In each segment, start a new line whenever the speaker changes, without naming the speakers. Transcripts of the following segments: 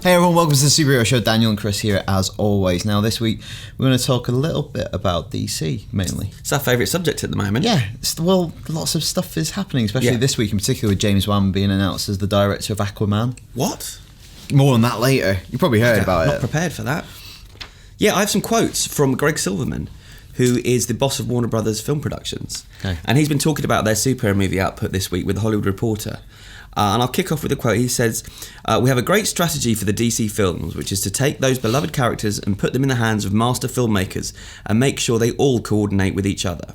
Hey everyone, welcome to the Superhero Show. Daniel and Chris here as always. Now this week we're going to talk a little bit about DC mainly.
It's our favourite subject at the moment.
Yeah, well, lots of stuff is happening, especially this week in particular with James Wan being announced as the director of Aquaman.
What?
More on that later. You probably heard about it.
Not prepared for that. Yeah, I have some quotes from Greg Silverman, who is the boss of Warner Brothers Film Productions.
Okay.
And he's been talking about their superhero movie output this week with The Hollywood Reporter. And I'll kick off with a quote. He says, we have a great strategy for the DC films, which is to take those beloved characters and put them in the hands of master filmmakers and make sure they all coordinate with each other.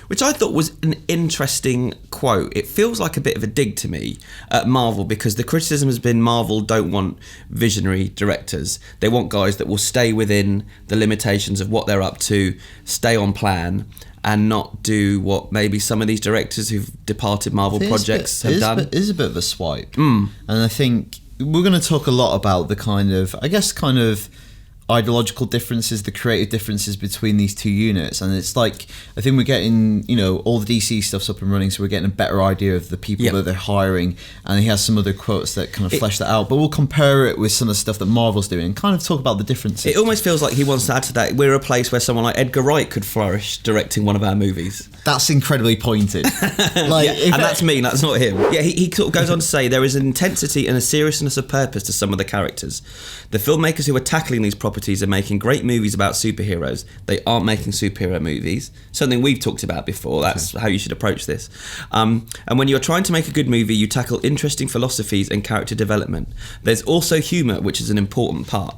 Which I thought was an interesting quote. It feels like a bit of a dig to me at Marvel, because the criticism has been Marvel don't want visionary directors. They want guys that will stay within the limitations of what they're up to, stay on plan, and not do what maybe some of these directors who've departed Marvel projects have done.
It is a bit of a swipe. And I think we're going to talk a lot about the kind of ideological differences, the creative differences between these two units, and it's like, I think we're getting, all the DC stuff's up and running, so we're getting a better idea of the people that they're hiring, and he has some other quotes that kind of flesh that out, but we'll compare it with some of the stuff that Marvel's doing and kind of talk about the differences.
It almost feels like he wants to add to that, we're a place where someone like Edgar Wright could flourish directing one of our movies.
That's incredibly pointed.
And that's me, that's not him. Yeah, he sort of goes on to say, there is an intensity and a seriousness of purpose to some of the characters. The filmmakers who are tackling these properties are making great movies about superheroes. They aren't making superhero movies. Something we've talked about before. That's how you should approach this. And when you're trying to make a good movie, you tackle interesting philosophies and character development. There's also humour, which is an important part.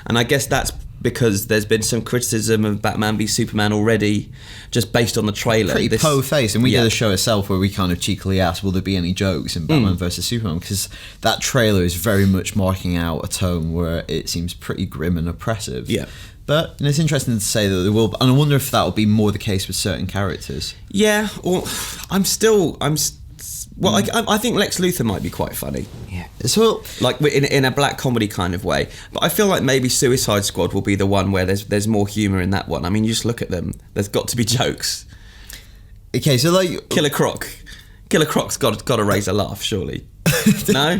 And I guess that's because there's been some criticism of Batman v Superman already, just based on the trailer.
Pretty po-faced, and we did a show itself where we kind of cheekily asked, will there be any jokes in Batman versus Superman? Because that trailer is very much marking out a tone where it seems pretty grim and oppressive. Yeah. But it's interesting to say that there will, and I wonder if that will be more the case with certain characters.
Yeah, well, I think Lex Luthor might be quite funny.
Yeah. So,
like in a black comedy kind of way. But I feel like maybe Suicide Squad will be the one where there's more humour in that one. I mean, you just look at them. There's got to be jokes.
Okay, so like
Killer Croc's got to raise a laugh, surely. No?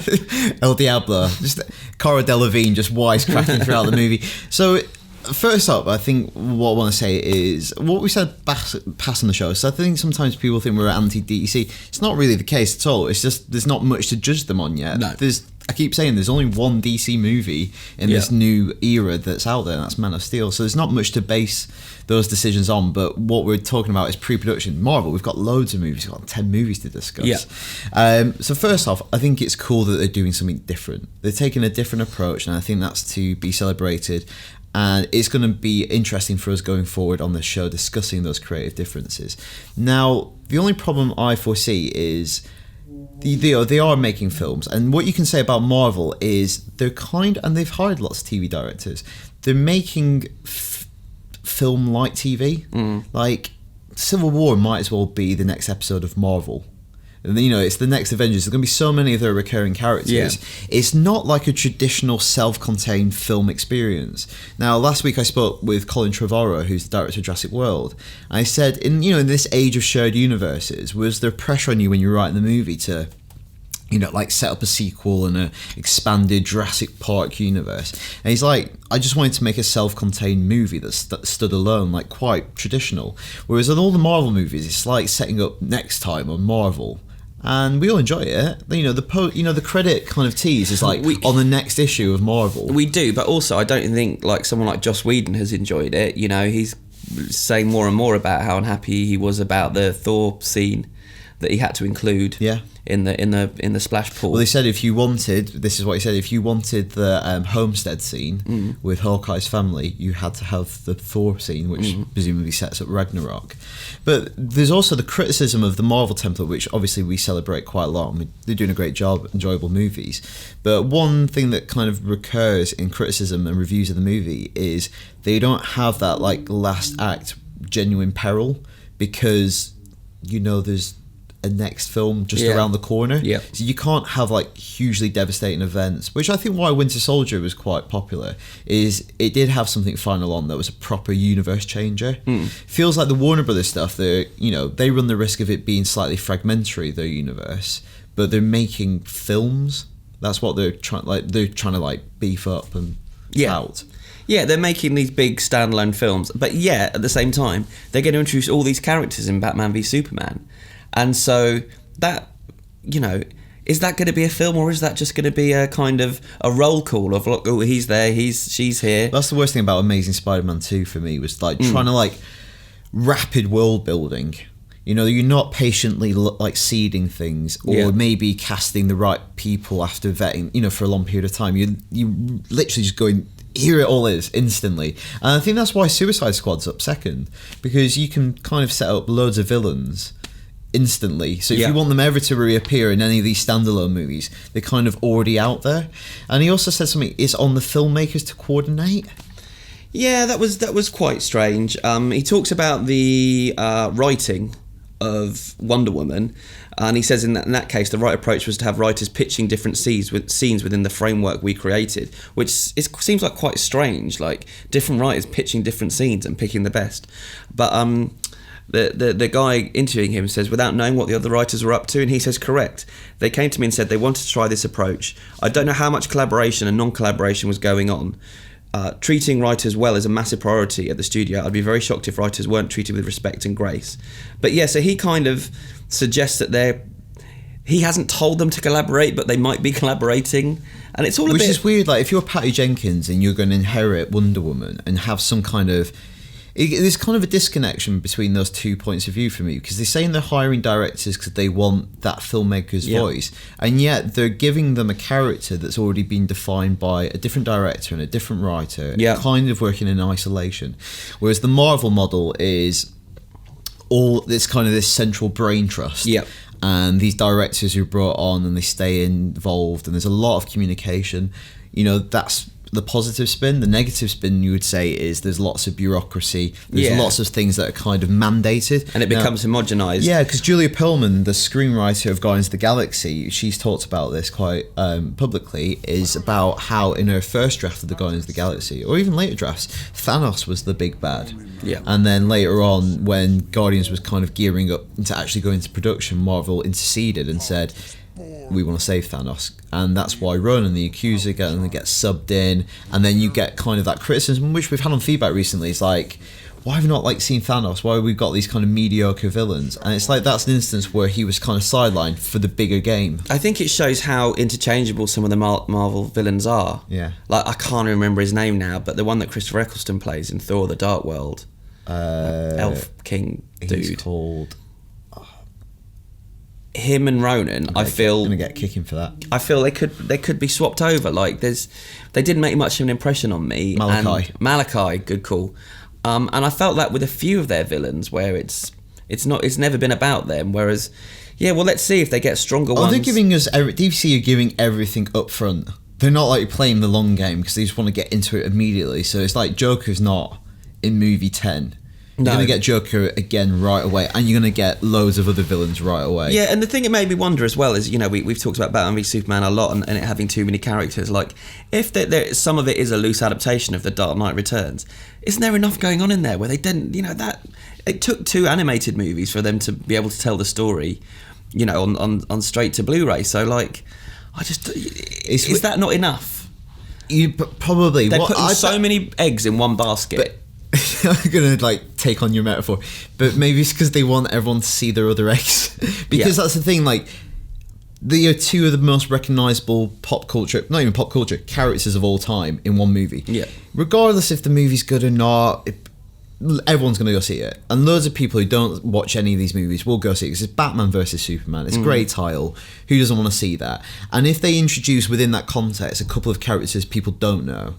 El Diablo, just Cara Delevingne just wisecracking throughout the movie. So, first up, I think what I want to say is what we said past on the show. So I think sometimes people think we're anti-DC. It's not really the case at all. It's just there's not much to judge them on yet.
No.
I keep saying there's only one DC movie in this new era that's out there, and that's Man of Steel. So there's not much to base those decisions on. But what we're talking about is pre-production. Marvel, we've got loads of movies. We've got 10 movies to discuss.
Yeah.
So first off, I think it's cool that they're doing something different. They're taking a different approach, and I think that's to be celebrated. And it's going to be interesting for us going forward on the show discussing those creative differences. Now, the only problem I foresee is they are making films, and what you can say about Marvel is they've hired lots of TV directors. They're making film like TV. Like Civil War might as well be the next episode of Marvel. It's the next Avengers. There's going to be so many of their recurring characters. Yeah. It's not like a traditional self-contained film experience. Now, last week I spoke with Colin Trevorrow, who's the director of Jurassic World. And I said, in this age of shared universes, was there pressure on you when you were writing the movie to, set up a sequel and a expanded Jurassic Park universe? And he's like, I just wanted to make a self-contained movie that stood alone, like quite traditional. Whereas in all the Marvel movies, it's like setting up Next Time on Marvel. And we all enjoy it. The credit kind of tease is like on the next issue of Marvel.
We do, but also I don't think like someone like Joss Whedon has enjoyed it. He's saying more and more about how unhappy he was about the Thor scene that he had to include. Yeah. In the splash pool.
Well, they said if you wanted the homestead scene with Hawkeye's family, you had to have the Thor scene, which presumably sets up Ragnarok. But there's also the criticism of the Marvel template, which obviously we celebrate quite a lot. I mean, they're doing a great job, enjoyable movies. But one thing that kind of recurs in criticism and reviews of the movie is they don't have that like last act genuine peril, because there's a next film just around the corner. Yeah. So you can't have like hugely devastating events, which I think why Winter Soldier was quite popular is it did have something final on that was a proper universe changer. Feels like the Warner Brothers stuff, they run the risk of it being slightly fragmentary, their universe, but they're making films That's what they're trying. Like they're trying to like beef up and out.
Yeah, they're making these big standalone films, but yeah, at the same time, they're going to introduce all these characters in Batman v Superman, and so that, you know, is that going to be a film, or is that just going to be a kind of a roll call of, look, oh, he's there, she's here?
That's the worst thing about Amazing Spider-Man 2 for me, was like trying to like rapid world building. You know, you're not patiently like seeding things, or maybe casting the right people after vetting, you know, for a long period of time. You literally just going, here it all is instantly. And I think that's why Suicide Squad's up second, because you can kind of set up loads of villains instantly. So if you want them ever to reappear in any of these standalone movies, they're kind of already out there. And he also said something, it's on the filmmakers to coordinate.
Yeah, that was quite strange. He talks about the writing of Wonder Woman, and he says in that case the right approach was to have writers pitching different scenes within the framework we created, which seems like quite strange, like different writers pitching different scenes and picking the best. But the guy interviewing him says, without knowing what the other writers were up to, and he says, correct. They came to me and said they wanted to try this approach. I don't know how much collaboration and non-collaboration was going on. Treating writers well is a massive priority at the studio. I'd be very shocked if writers weren't treated with respect and grace. But yeah, so he kind of suggests that he hasn't told them to collaborate, but they might be collaborating. And it's all
Which is weird. Like, if you're Patty Jenkins and you're going to inherit Wonder Woman and have some kind of... There's kind of a disconnection between those 2 points of view for me, because they're saying they're hiring directors because they want that filmmaker's voice, and yet they're giving them a character that's already been defined by a different director and a different writer, kind of working in isolation. Whereas the Marvel model is all this kind of this central brain trust. And these directors who are brought on and they stay involved, and there's a lot of communication. You know, that's the positive spin. The negative spin, you would say, is there's lots of bureaucracy. There's lots of things that are kind of mandated.
And it becomes homogenized.
Yeah, because Julia Perlman, the screenwriter of Guardians of the Galaxy, she's talked about this quite publicly, is about how in her first draft of the Guardians of the Galaxy, or even later drafts, Thanos was the big bad. And then later on, when Guardians was kind of gearing up to actually go into production, Marvel interceded and said, we want to save Thanos, and that's why Ronan and the Accuser get subbed in, and then you get kind of that criticism which we've had on feedback recently. It's like, why have we not like seen Thanos? Why have we got these kind of mediocre villains? And it's like, that's an instance where he was kind of sidelined for the bigger game.
I think it shows how interchangeable some of the Marvel villains are. Like, I can't remember his name now, but the one that Christopher Eccleston plays in Thor: The Dark World, Elf King dude.
He's called...
Him and Ronan, I feel...
gonna get kicking for that.
I feel they could be swapped over. Like, they didn't make much of an impression on me. Malachi, good call. And I felt that with a few of their villains, where it's never been about them. Whereas, well, let's see if they get stronger ones.
They're giving us... DC are giving everything up front. They're not like playing the long game because they just want to get into it immediately. So it's like Joker's not in movie 10. You're going to get Joker again right away, and you're going to get loads of other villains right away. Yeah,
and the thing it made me wonder as well is, you know, we've talked about Batman v Superman a lot, and it having too many characters. Like, if some of it is a loose adaptation of The Dark Knight Returns, isn't there enough going on in there where they didn't, you know, that it took 2 animated movies for them to be able to tell the story, you know, on straight to Blu-ray. So, like, is that not enough?
Probably.
They're putting so many eggs in one basket.
I'm gonna like take on your metaphor, but maybe it's because they want everyone to see their other eggs. Because that's the thing, like, they are 2 of the most recognisable pop culture, not even pop culture, characters of all time in one movie. Regardless if the movie's good or not, everyone's gonna go see it, and loads of people who don't watch any of these movies will go see it because it's Batman versus Superman. It's a great title. Who doesn't want to see that? And if they introduce within that context a couple of characters people don't know,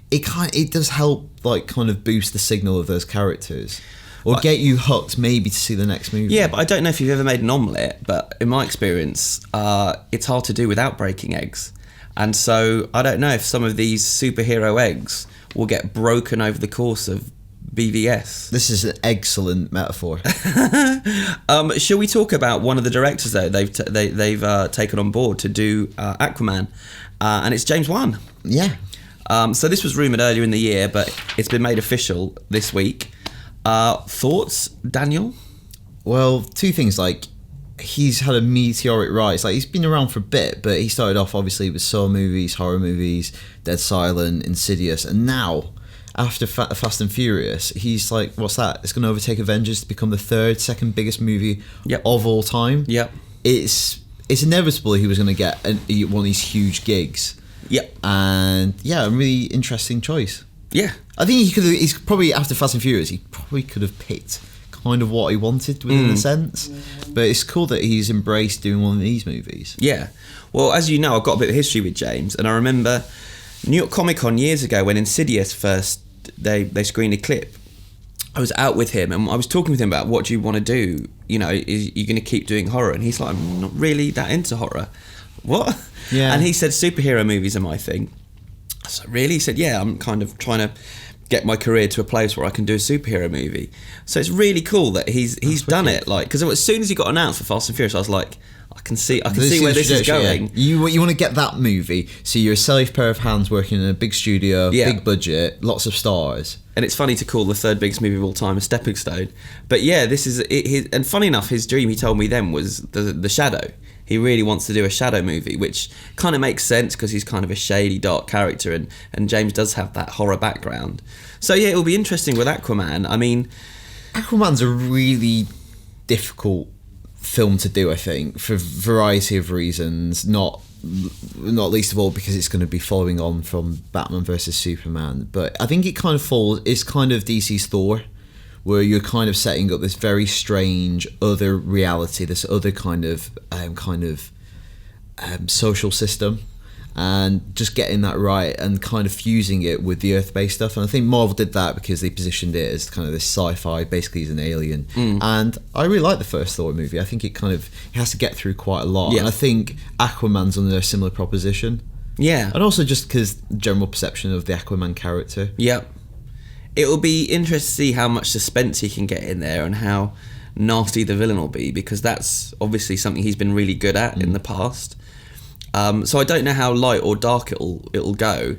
it does help, like, kind of boost the signal of those characters, or get you hooked maybe to see the next movie.
Yeah, but I don't know if you've ever made an omelette, but in my experience, it's hard to do without breaking eggs, and so I don't know if some of these superhero eggs will get broken over the course of BVS.
This is an excellent metaphor.
Shall we talk about one of the directors though they've taken on board to do Aquaman, and it's James Wan. So this was rumoured earlier in the year, but it's been made official this week. Thoughts, Daniel?
Well, 2 things. Like, he's had a meteoric rise. Like, he's been around for a bit, but he started off obviously with Saw movies, horror movies, Dead Silent, Insidious, and now after Fast and Furious, he's like, what's that? It's going to overtake Avengers to become the second biggest movie of all time.
Yep.
It's inevitable he was going to get one of these huge gigs.
Yep.
And yeah, a really interesting choice.
Yeah.
I think he's probably, after Fast and Furious, he probably could have picked kind of what he wanted within a sense. But it's cool that he's embraced doing one of these movies.
Yeah. Well, as you know, I've got a bit of history with James, and I remember New York Comic Con years ago when Insidious first, they screened a clip. I was out with him and I was talking with him about, what do you want to do? You know, is you going to keep doing horror? And he's like, I'm not really that into horror. What?
Yeah.
And he said, superhero movies are my thing. I said, really? He said, yeah, I'm kind of trying to get my career to a place where I can do a superhero movie. So it's really cool that he's done it. Like, because as soon as he got announced for Fast and Furious, I was like, I can see where this is going.
Yeah. You want to get that movie, so you're a safe pair of hands working in a big studio, big budget, lots of stars.
And it's funny to call the third biggest movie of all time a stepping stone. But yeah, this is it. And funny enough, his dream, he told me then, was the Shadow. He really wants to do a Shadow movie, which kind of makes sense because he's kind of a shady, dark character, and James does have that horror background. So yeah, it'll be interesting with Aquaman. I mean,
Aquaman's a really difficult film to do, I think, for a variety of reasons, not least of all because it's going to be following on from Batman versus Superman. But I think it kind of it's kind of DC's Thor, where you're kind of setting up this very strange other reality, this other kind of social system, and just getting that right and kind of fusing it with the Earth-based stuff. And I think Marvel did that because they positioned it as kind of this sci-fi, basically as an alien. And I really like the first Thor movie. I think it has to get through quite a lot.
Yeah.
And I think Aquaman's under a similar proposition.
Yeah.
And also just because general perception of the Aquaman character.
Yep. It'll be interesting to see how much suspense he can get in there and how nasty the villain will be, because that's obviously something he's been really good at in the past. So I don't know how light or dark it'll go,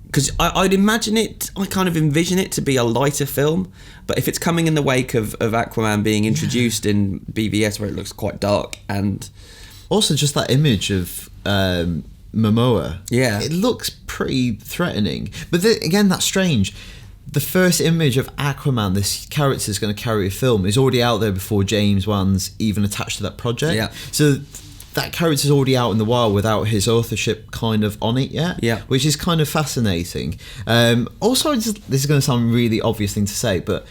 because I kind of envision it to be a lighter film, but if it's coming in the wake of Aquaman being introduced in BVS, where it looks quite dark, and
also just that image of Momoa, it looks pretty threatening. But again, that's strange. The first image of Aquaman, this character is going to carry a film, is already out there before James Wan's even attached to that project.
Yeah.
So that character's already out in the wild without his authorship kind of on it yet.
Yeah.
Which is kind of fascinating. Also, this is going to sound a really obvious thing to say, but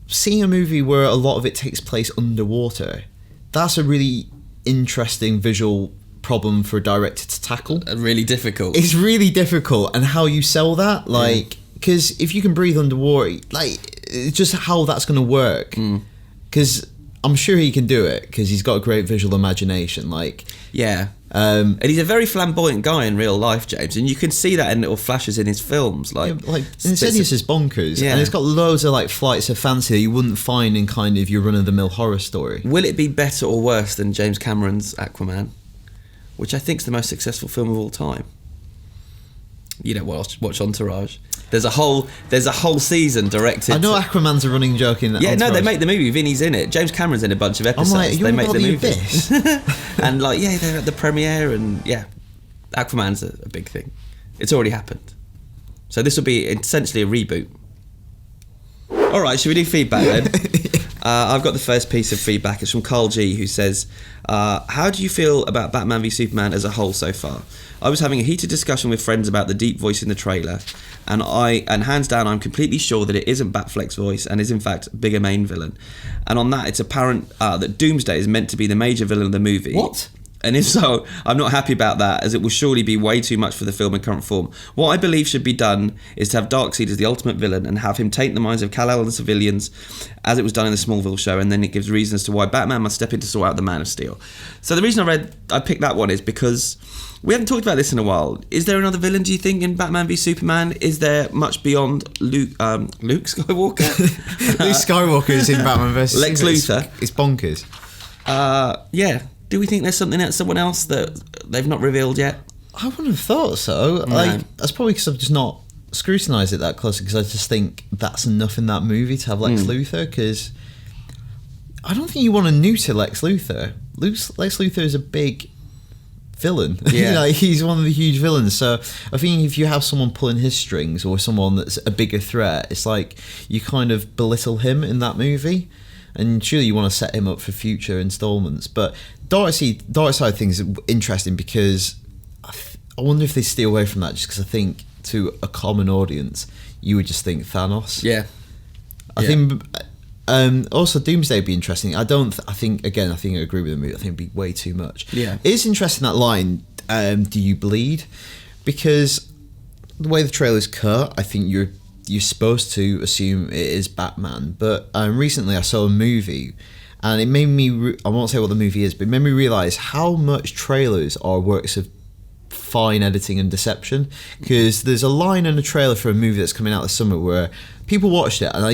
seeing a movie where a lot of it takes place underwater, that's a really interesting visual problem for a director to tackle.
Really difficult.
It's really difficult, and how you sell that, like, because if you can breathe underwater, like, it's just how that's going to work. Because I'm sure he can do it, because he's got a great visual imagination. Like,
yeah. And he's a very flamboyant guy in real life, James, and you can see that in little flashes in his films. Like
Insidious is bonkers, and it's got loads of like flights of fancy that you wouldn't find in kind of your run-of-the-mill horror story.
Will it be better or worse than James Cameron's Aquaman, which I think is the most successful film of all time? You don't watch Entourage. There's a whole season directed.
I know Aquaman's a running joke in that.
Yeah, no, they make the movie. Vinny's in it. James Cameron's in a bunch of episodes.
I'm like,
they make the movie.
This?
And like, yeah, they're at the premiere, and yeah, Aquaman's a big thing. It's already happened. So this will be essentially a reboot. All right, should we do feedback then? I've got the first piece of feedback. It's from Carl G, who says, how do you feel about Batman v Superman as a whole so far? I was having a heated discussion with friends about the deep voice in the trailer, and hands down, I'm completely sure that it isn't Batfleck's voice and is in fact a bigger main villain. And on that, it's apparent that Doomsday is meant to be the major villain of the movie.
What?
And if so, I'm not happy about that, as it will surely be way too much for the film in current form. What I believe should be done is to have Darkseid as the ultimate villain and have him taint the minds of Kal-El and civilians, as it was done in the Smallville show, and then it gives reasons to why Batman must step in to sort out the Man of Steel. So the reason I picked that one is because we haven't talked about this in a while. Is there another villain, do you think, in Batman v Superman? Is there much beyond Luke Skywalker?
Luke Skywalker is in Batman vs.
Lex Luthor.
It's bonkers.
Yeah. Do we think there's someone else that they've not revealed yet?
I wouldn't have thought so.
No.
Like, that's probably because I've just not scrutinised it that closely, because I just think that's enough in that movie to have Lex Luthor, because I don't think you want to neuter Lex Luthor. Lex Luthor is a big villain.
Yeah.
Like, he's one of the huge villains. So I think if you have someone pulling his strings or someone that's a bigger threat, it's like you kind of belittle him in that movie. And surely you want to set him up for future installments. But Dark Side things are interesting because I wonder if they steer away from that, just because I think to a common audience you would just think Thanos.
Yeah.
I think also Doomsday would be interesting. I think I agree with the movie. I think it'd be way too much.
Yeah.
It's interesting, that line, do you bleed? Because the way the trailer's cut, I think you're supposed to assume it is Batman. But recently I saw a movie and it made me I won't say what the movie is, but it made me realise how much trailers are works of fine editing and deception. Because there's a line in a trailer for a movie that's coming out this summer where people watched it, and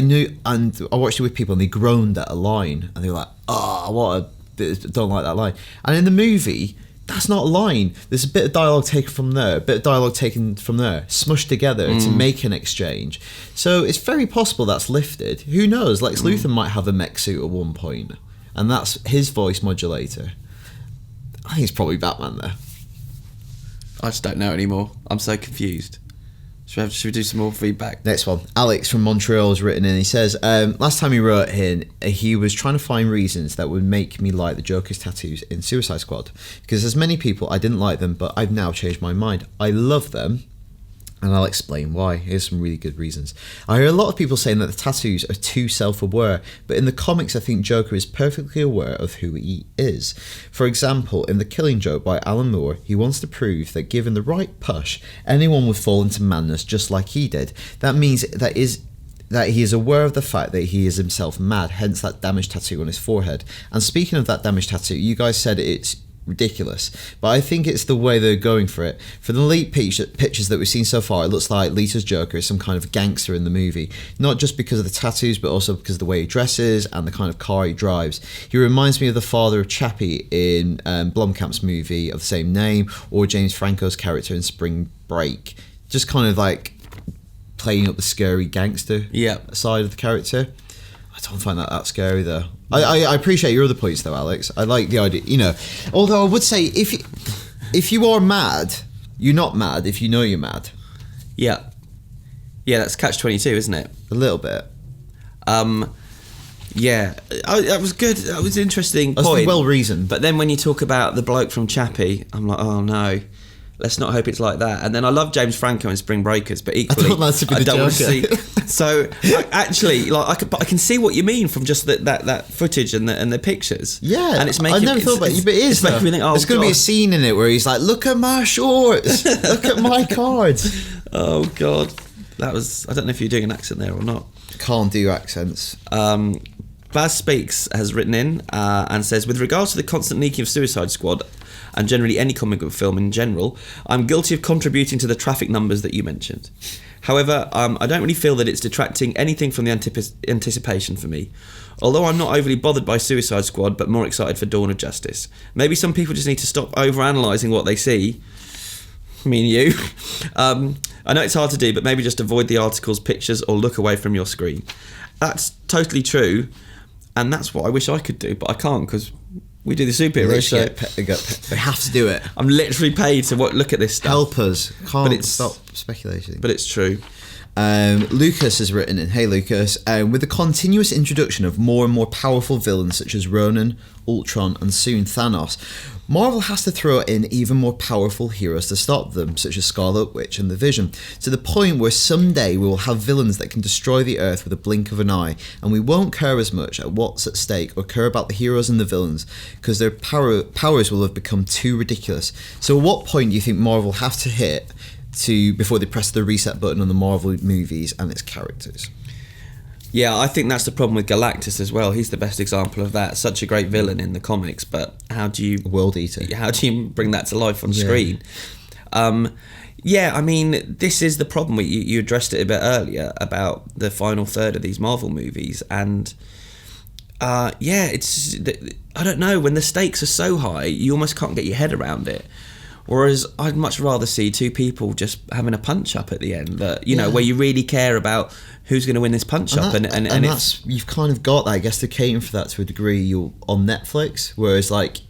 I watched it with people, and they groaned at a line, and they were like, don't like that line. And in the movie, that's not a line. There's a bit of dialogue taken from there, a bit of dialogue taken from there, smushed together to make an exchange. So it's very possible that's lifted. Who knows? Lex Luthor might have a mech suit at one point, and that's his voice modulator. I think it's probably Batman there.
I just don't know anymore. I'm so confused. Should we do some more feedback?
Next one. Alex from Montreal has written in. He says, last time he wrote in, he was trying to find reasons that would make me like the Joker's tattoos in Suicide Squad. Because as many people, I didn't like them, but I've now changed my mind. I love them, and I'll explain why. Here's some really good reasons. I hear a lot of people saying that the tattoos are too self-aware, but in the comics I think Joker is perfectly aware of who he is. For example, in The Killing Joke by Alan Moore, he wants to prove that given the right push, anyone would fall into madness just like he did. That means that he is aware of the fact that he is himself mad, hence that damaged tattoo on his forehead. And speaking of that damaged tattoo, you guys said it's ridiculous, but I think it's the way they're going for it. For the leaked pictures that we've seen so far, it looks like Lita's Joker is some kind of gangster in the movie, not just because of the tattoos, but also because of the way he dresses and the kind of car he drives. He reminds me of the father of Chappie in Blomkamp's movie of the same name, or James Franco's character in Spring Break, just kind of like playing up the scary gangster side of the character. I don't find that scary though. I appreciate your other points though, Alex. I like the idea, although I would say if you are mad, you're not mad if you know you're mad.
Yeah, that's catch-22, isn't it?
A little bit.
Yeah, that was good. That was an interesting point.
That's well reasoned.
But then when you talk about the bloke from Chappie, I'm like, oh no. Let's not hope it's like that. And then I love James Franco in Spring Breakers, but equally, I don't want to see. So actually, like, I can see what you mean from just that footage and the pictures.
Yeah,
and it's making.
I never thought about it, but it is.
It's making me think. Oh,
there's going to be a scene in it where he's like, "Look at my shorts, look at my cards."
Oh God, that was. I don't know if you're doing an accent there or not.
Can't do accents.
Baz Speaks has written in and says, with regards to the constant leaking of Suicide Squad, and generally any comic book film in general, I'm guilty of contributing to the traffic numbers that you mentioned. However, I don't really feel that it's detracting anything from the anticipation for me. Although I'm not overly bothered by Suicide Squad, but more excited for Dawn of Justice. Maybe some people just need to stop overanalyzing what they see. Me and you. I know it's hard to do, but maybe just avoid the articles, pictures, or look away from your screen. That's totally true, and that's what I wish I could do, but I can't because we do the superhero show.
We have to do it.
I'm literally paid to look at this stuff.
Help us. Can't stop speculating.
But it's true.
Lucas has written in, hey Lucas, with the continuous introduction of more and more powerful villains such as Ronan, Ultron and soon Thanos, Marvel has to throw in even more powerful heroes to stop them, such as Scarlet Witch and the Vision, to the point where someday we will have villains that can destroy the Earth with a blink of an eye, and we won't care as much at what's at stake or care about the heroes and the villains, because their powers will have become too ridiculous. So at what point do you think Marvel have to hit before they press the reset button on the Marvel movies and its characters?
Yeah, I think that's the problem with Galactus as well. He's the best example of that. Such a great villain in the comics, but how do you...
World Eater.
How do you bring that to life on screen? Yeah, I mean, this is the problem. You addressed it a bit earlier about the final third of these Marvel movies, and it's... I don't know, when the stakes are so high, you almost can't get your head around it. Whereas I'd much rather see two people just having a punch up at the end, that where you really care about who's going to win this punch up, and
that's, you've kind of got that. I guess they're catering for that to a degree. You're on Netflix, whereas like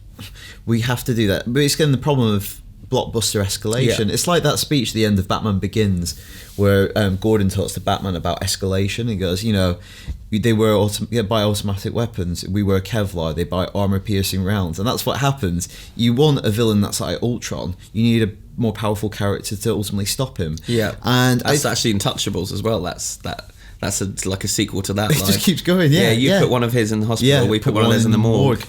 we have to do that, but it's getting the problem of blockbuster escalation.
Yeah.
It's like that speech at the end of Batman Begins, where Gordon talks to Batman about escalation. He goes, they were buy automatic weapons. We were Kevlar. They buy armor-piercing rounds, and that's what happens. You want a villain that's like Ultron. You need a more powerful character to ultimately stop him.
Yeah,
and
that's actually Untouchables as well. That's like a sequel to that.
It just keeps going. Yeah,
you put one of his in the hospital. We put one of his in the morgue.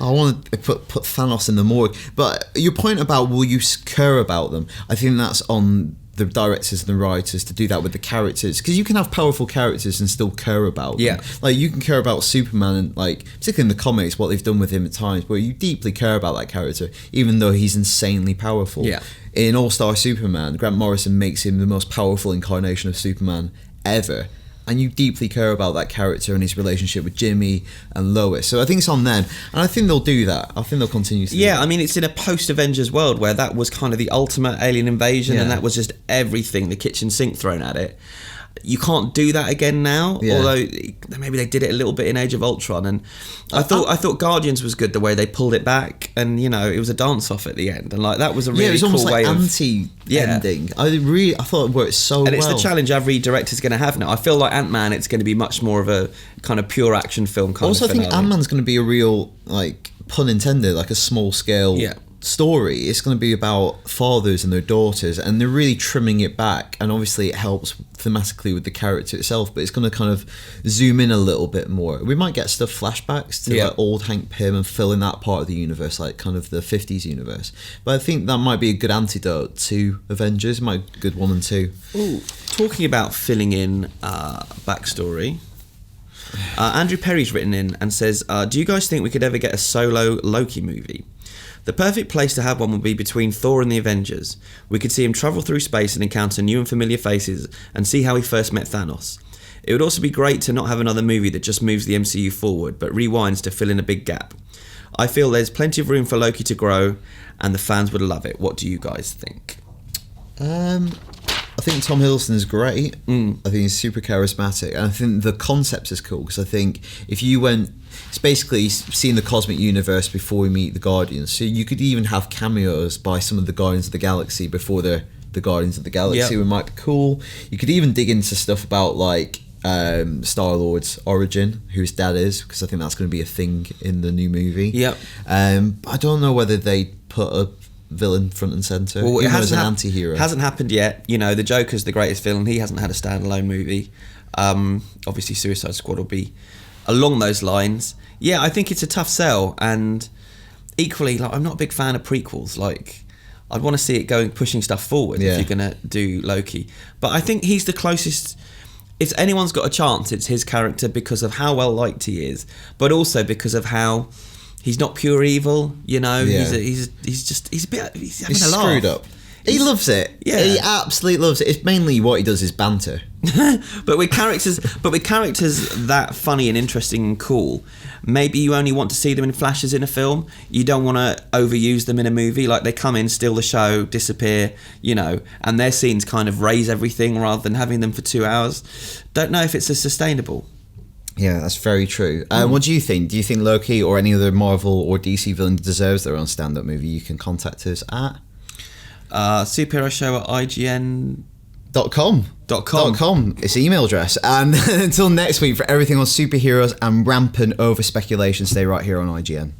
I want to put Thanos in the morgue. But your point about will you care about them, I think that's on the directors and the writers to do that with the characters, because you can have powerful characters and still care about them. Like you can care about Superman, and like particularly in the comics what they've done with him at times, where you deeply care about that character even though he's insanely powerful. In All-Star Superman, Grant Morrison makes him the most powerful incarnation of Superman ever, and you deeply care about that character and his relationship with Jimmy and Lois. So I think it's on them, and I think they'll do that. I think they'll continue to do that.
I mean, it's in a post-Avengers world where that was kind of the ultimate alien invasion, and that was just everything, the kitchen sink thrown at it. You can't do that again now, although maybe they did it a little bit in Age of Ultron, and I thought Guardians was good the way they pulled it back, and it was a dance off at the end, and like that was a really
it was
cool
almost
way
like
of
anti-ending. I thought it worked so well.
And it's the challenge every director's going to have now. I feel like Ant-Man, it's going to be much more of a kind of pure action film kind of finale.
I think Ant-Man's going to be a real, like, pun intended, like a small scale story. It's going to be about fathers and their daughters, and they're really trimming it back, and obviously it helps thematically with the character itself, but it's going to kind of zoom in a little bit more. We might get stuff flashbacks to like old Hank Pym and fill in that part of the universe, like kind of the 50s universe, but I think that might be a good antidote to Avengers. Might be good 1 and 2.
Ooh, talking about filling in backstory, Andrew Perry's written in and says, do you guys think we could ever get a solo Loki movie? The perfect place to have one would be between Thor and the Avengers. We could see him travel through space and encounter new and familiar faces and see how he first met Thanos. It would also be great to not have another movie that just moves the MCU forward, but rewinds to fill in a big gap. I feel there's plenty of room for Loki to grow, and the fans would love it. What do you guys think?
I think Tom Hiddleston is great. I think he's super charismatic, and I think the concept is cool, because I think if you went, it's basically seeing the cosmic universe before we meet the Guardians. So you could even have cameos by some of the Guardians of the Galaxy before the Guardians of the Galaxy, which might be cool. You could even dig into stuff about like Star-Lord's origin, who his dad is, because I think that's going to be a thing in the new movie. I don't know whether they put a villain front and centre. Well, it hasn't an anti-hero.
Hasn't happened yet. The Joker's the greatest villain. He hasn't had a standalone movie. Obviously Suicide Squad will be along those lines. I think it's a tough sell, and equally, like, I'm not a big fan of prequels. Like, I'd want to see it pushing stuff forward if you're gonna do Loki. But I think he's the closest. If anyone's got a chance, it's his character, because of how well liked he is, but also because of how he's not pure evil. He's having a laugh.
Screwed up. He loves it. He absolutely loves it. It's mainly what he does is banter.
but with characters that funny and interesting and cool, maybe you only want to see them in flashes in a film. You don't want to overuse them in a movie. Like, they come in, steal the show, disappear, and their scenes kind of raise everything rather than having them for 2 hours. Don't know if it's as sustainable.
Yeah, that's very true. What do you think? Do you think Loki or any other Marvel or DC villain deserves their own stand-up movie? You can contact us at
superhero show at IGN.com.
It's the email address. And until next week, for everything on superheroes and rampant over speculation, stay right here on IGN.